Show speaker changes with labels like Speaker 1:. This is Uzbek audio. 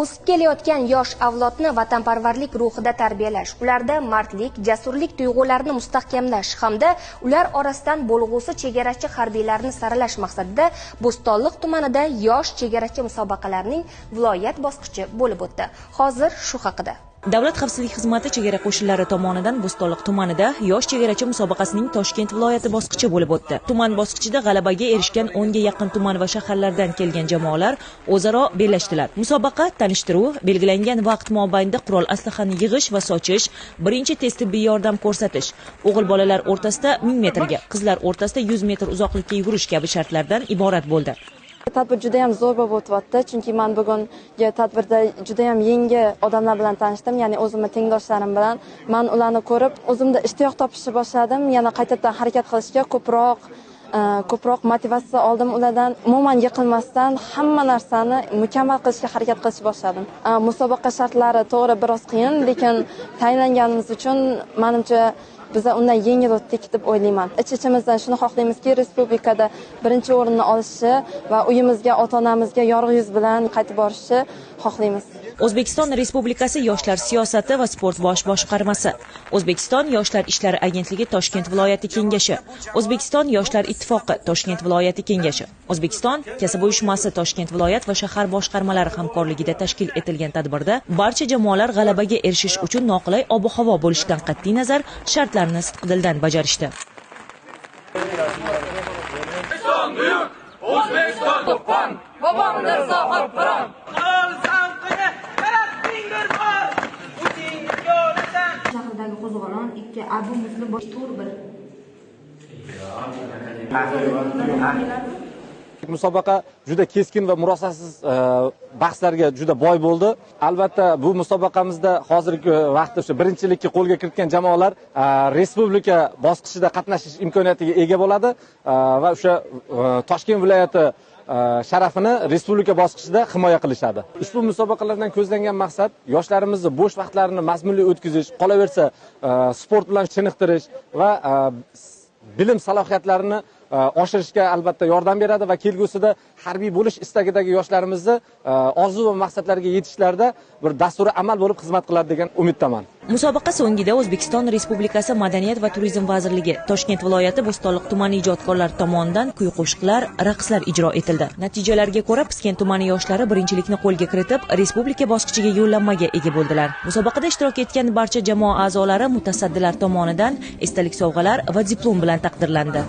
Speaker 1: O'sib kelayotgan yosh avlodni vatanparvarlik ruhida tarbiyalash, ularda mardlik, jasurlik tuyg'ularini mustahkamlash hamda ular orasidan bo'lg'usi chegarachi harbiylarni saralash maqsadida Bo'stonliq tumanida yosh chegarachi musobaqalarining viloyat bosqichi bo'lib o'tdi. Hozir shu haqida.
Speaker 2: Davlat xavfsizlik xizmati chegara qo'shinlari tomonidan Bo'stonliq tumanida yosh chegarachi musobaqasining Toshkent viloyati bosqichi bo'lib o'tdi. Tuman bosqichida g'alabaga erishgan 10 ga yaqin tuman va shaharlardan kelgan jamoalar o'zaro bellashdilar. Musobaqa tanishtiruv, belgilangan vaqt mobaynida qurol aslahani yig'ish va sochish, birinchi tez tibbiy yordam ko'rsatish, o'g'il bolalar o'rtasida 1000 metrga, qizlar o'rtasida 100 metr uzoqlikka yugurish kabi shartlardan iborat bo'ldi.
Speaker 3: Tadbir juda ham zo'r bo'lib o'tyapti, chunki men bugungi tadbirda juda ham yangi odamlar bilan tanishdim, ya'ni o'zimning tengdoshlarim bilan. Men ularni ko'rib, o'zimda ishtiyoq topishni boshladim, yana qaytadan harakat qilishga ko'proq motivatsiya oldim ulardan. Umuman yiqilmasdan hamma narsani mukammal qilishga harakat qilishni boshladim. Musobaqa shartlari to'g'ri biroz qiyin, lekin tayinlanganimiz uchun menimcha biz undan yengil o'tdik deb o'ylayman. Ich-ichimizdan shuni xohlaymizki, respublikada birinchi o'rinni olishi va uyimizga, ota-onamizga yorug' yuz bilan qaytib borishni xohlaymiz.
Speaker 2: O'zbekiston Respublikasi Yoshlar siyosati va sport bosh boshqarmasi, O'zbekiston Yoshlar ishlari agentligi Toshkent viloyati kengashi, O'zbekiston Yoshlar ittifoqi Toshkent viloyati kengashi, O'zbekiston kasb uyushmasi Toshkent viloyat va shahar boshqarmalari hamkorligida tashkil etilgan tadbirda barcha jamoalar g'alabaga erishish uchun noqulay ob-havo bo'lishidan qat'iy nazar shartlarni sidqidildan bajarishdi.
Speaker 4: O'zbekiston buyuk, O'zbekiston to'pon, bobomdir sohib biron.
Speaker 5: Shahardagi qo'zg'olon 2 Abu Muslim bosh tur 1.
Speaker 6: Musobaqa juda keskin va murosasiz bahslarga juda boy bo'ldi. Albatta bu musobaqamizda hozirgi vaqtda o'sha birinchilikka qo'lga kiritgan jamoalar respublika bosqichida qatnashish imkoniyatiga ega bo'ladi va o'sha Toshkent viloyati sharafini respublika bosqichida himoya qilishadi. Ushbu musobaqalardan ko'zlangan maqsad yoshlarimizni bo'sh vaqtlarini mazmunli o'tkazish, qolaversa sport bilan chiniqtirish va bilim salohiyatlarini oshirishga albatta yordam beradi va kelgusida harbiy bo'lish istagidagi yoshlarimizni orzu va maqsadlariga yetishlarida bir dasturi amal bo'lib xizmat qiladi degan umiddaman.
Speaker 2: Musobaqa so'ngida O'zbekiston Respublikasi Madaniyat va turizm vazirligi Toshkent viloyati Bo'stonliq tumani ijodkorlari tomonidan kuy-qo'shiqlar, raqslar ijro etildi. Natijalarga ko'ra Piskent tumani yoshlari birinchilikni qo'lga kiritib, respublika bosqichiga yo'llanmaga ega bo'ldilar. Musobaqada ishtirok etgan barcha jamoa a'zolari mutasaddilar tomonidan esdalik sovg'alar va diplom bilan taqdirlandi.